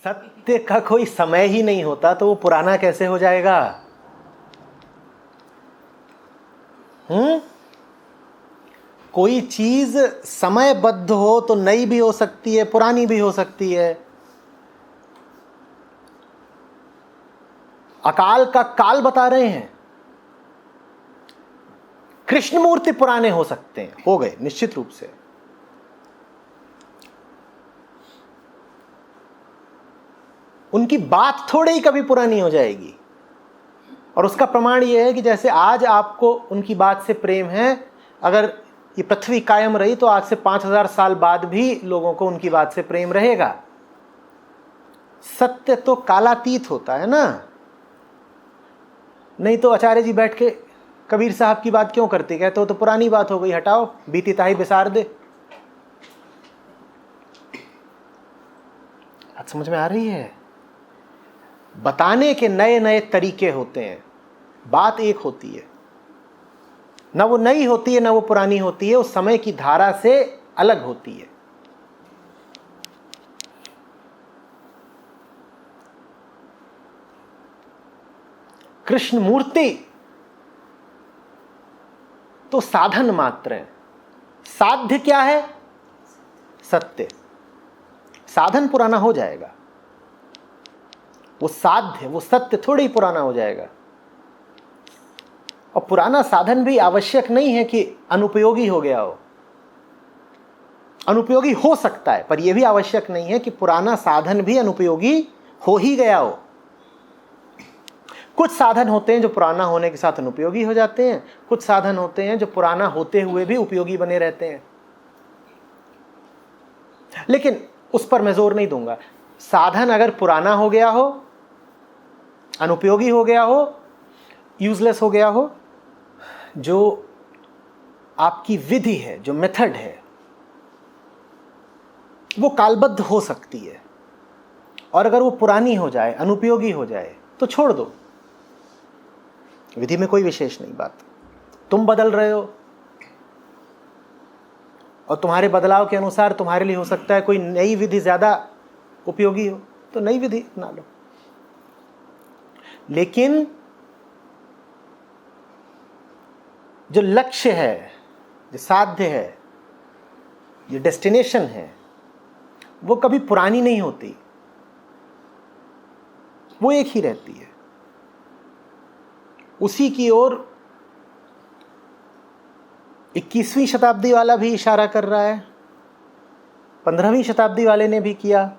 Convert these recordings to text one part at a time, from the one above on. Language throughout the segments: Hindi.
सत्य का कोई समय ही नहीं होता तो वो पुराना कैसे हो जाएगा? कोई चीज समयबद्ध हो तो नई भी हो सकती है, पुरानी भी हो सकती है। अकाल का काल बता रहे हैं। कृष्णमूर्ति पुराने हो सकते हैं, हो गए निश्चित रूप से। उनकी बात थोड़े ही कभी पुरानी हो जाएगी। और उसका प्रमाण यह है कि जैसे आज आपको उनकी बात से प्रेम है, अगर ये पृथ्वी कायम रही तो आज से 5000 साल बाद भी लोगों को उनकी बात से प्रेम रहेगा। सत्य तो कालातीत होता है ना। नहीं तो आचार्य जी बैठ के कबीर साहब की बात क्यों करते? कहते हो तो पुरानी बात हो गई, हटाओ, बीती ताही बिसार दे। बात समझ में आ रही है? बताने के नए नए तरीके होते हैं, बात एक होती है। ना वो नई होती है ना वो पुरानी होती है, उस समय की धारा से अलग होती है। कृष्ण मूर्ति तो साधन मात्र है। साध्य क्या है? सत्य। साधन पुराना हो जाएगा, वो साध्य, वो सत्य थोड़ी ही पुराना हो जाएगा। और पुराना साधन भी आवश्यक नहीं है कि अनुपयोगी हो गया हो। अनुपयोगी हो सकता है, पर यह भी आवश्यक नहीं है कि पुराना साधन भी अनुपयोगी हो ही गया हो। कुछ साधन होते हैं जो पुराना होने के साथ अनुपयोगी हो जाते हैं, कुछ साधन होते हैं जो पुराना होते हुए भी उपयोगी बने रहते हैं। लेकिन उस पर मैं जोर नहीं दूंगा। साधन अगर पुराना हो गया हो, अनुपयोगी हो गया हो, यूजलेस हो गया हो, जो आपकी विधि है, जो मेथड है, वो कालबद्ध हो सकती है। और अगर वो पुरानी हो जाए, अनुपयोगी हो जाए, तो छोड़ दो। विधि में कोई विशेष नहीं बात। तुम बदल रहे हो और तुम्हारे बदलाव के अनुसार तुम्हारे लिए हो सकता है कोई नई विधि ज्यादा उपयोगी हो, तो नई विधि अपना लो। लेकिन जो लक्ष्य है, जो साध्य है, जो डेस्टिनेशन है, वो कभी पुरानी नहीं होती, वो एक ही रहती है। उसी की ओर 21वीं शताब्दी वाला भी इशारा कर रहा है, 15वीं शताब्दी वाले ने भी किया।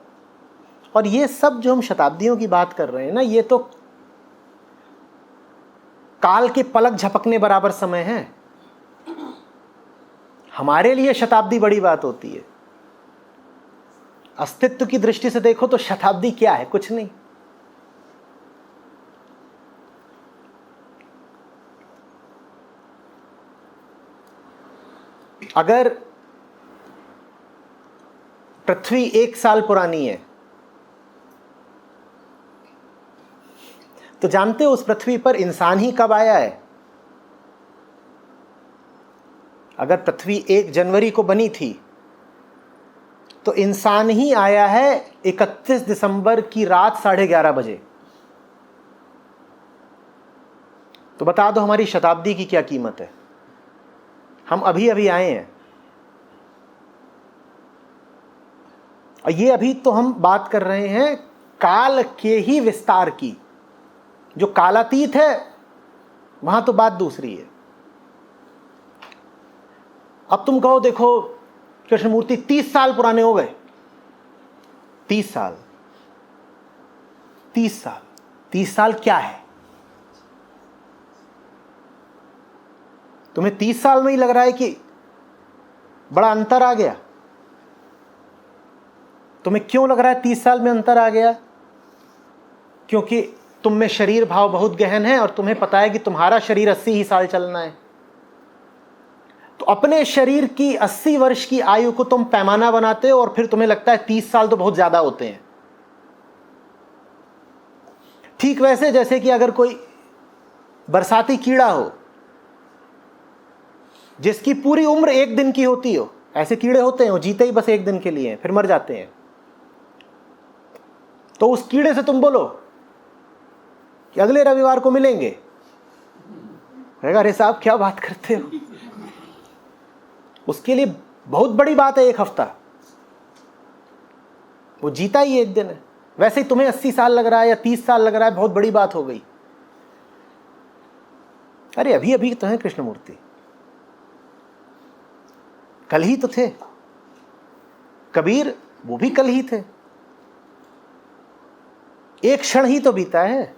और ये सब जो हम शताब्दियों की बात कर रहे हैं ना, ये तो काल के पलक झपकने बराबर समय है। हमारे लिए शताब्दी बड़ी बात होती है। अस्तित्व की दृष्टि से देखो तो शताब्दी क्या है? कुछ नहीं। अगर पृथ्वी 1 साल पुरानी है तो जानते हो उस पृथ्वी पर इंसान ही कब आया है? अगर पृथ्वी 1 जनवरी को बनी थी तो इंसान ही आया है 31 दिसंबर की रात 11:30 बजे। तो बता दो हमारी शताब्दी की क्या कीमत है? हम अभी अभी आए हैं। और ये अभी तो हम बात कर रहे हैं काल के ही विस्तार की। जो कालातीत है वहां तो बात दूसरी है। अब तुम कहो देखो कृष्णमूर्ति 30 साल पुराने हो गए। 30 साल, 30 साल, 30 साल क्या है? तुम्हें 30 साल में ही लग रहा है कि बड़ा अंतर आ गया? तुम्हें क्यों लग रहा है 30 साल में अंतर आ गया? क्योंकि तुम में शरीर भाव बहुत गहन है और तुम्हें पता है कि तुम्हारा शरीर 80 ही साल चलना है। तो अपने शरीर की 80 वर्ष की आयु को तुम पैमाना बनाते हो और फिर तुम्हें लगता है 30 साल तो बहुत ज्यादा होते हैं। ठीक वैसे जैसे कि अगर कोई बरसाती कीड़ा हो जिसकी पूरी उम्र 1 दिन की होती हो, ऐसे कीड़े होते हैं वो जीते ही बस 1 दिन के लिए हैं, फिर मर जाते हैं। तो उस कीड़े से तुम बोलो कि अगले रविवार को मिलेंगे, कहेगा अरे साहब क्या बात करते हो। उसके लिए बहुत बड़ी बात है 1 हफ्ता, वो जीता ही 1 दिन है। वैसे ही तुम्हें 80 साल लग रहा है या 30 साल लग रहा है, बहुत बड़ी बात हो गई। अरे अभी अभी तो है कृष्णमूर्ति, कल ही तो थे। कबीर वो भी कल ही थे, एक क्षण ही तो बीता है।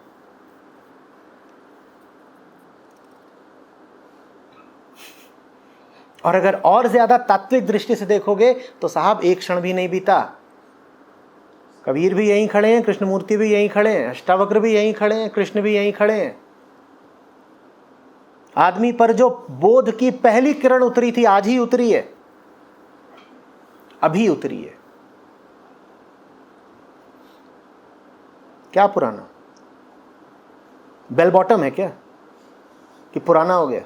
और अगर और ज्यादा तात्विक दृष्टि से देखोगे तो साहब एक क्षण भी नहीं बीता। कबीर भी यहीं खड़े हैं, कृष्णमूर्ति भी यहीं खड़े हैं, अष्टावक्र भी यहीं खड़े हैं, कृष्ण भी यहीं खड़े हैं। आदमी पर जो बोध की पहली किरण उतरी थी आज ही उतरी है, अभी उतरी है। क्या पुराना? बेल बॉटम है क्या कि पुराना हो गया?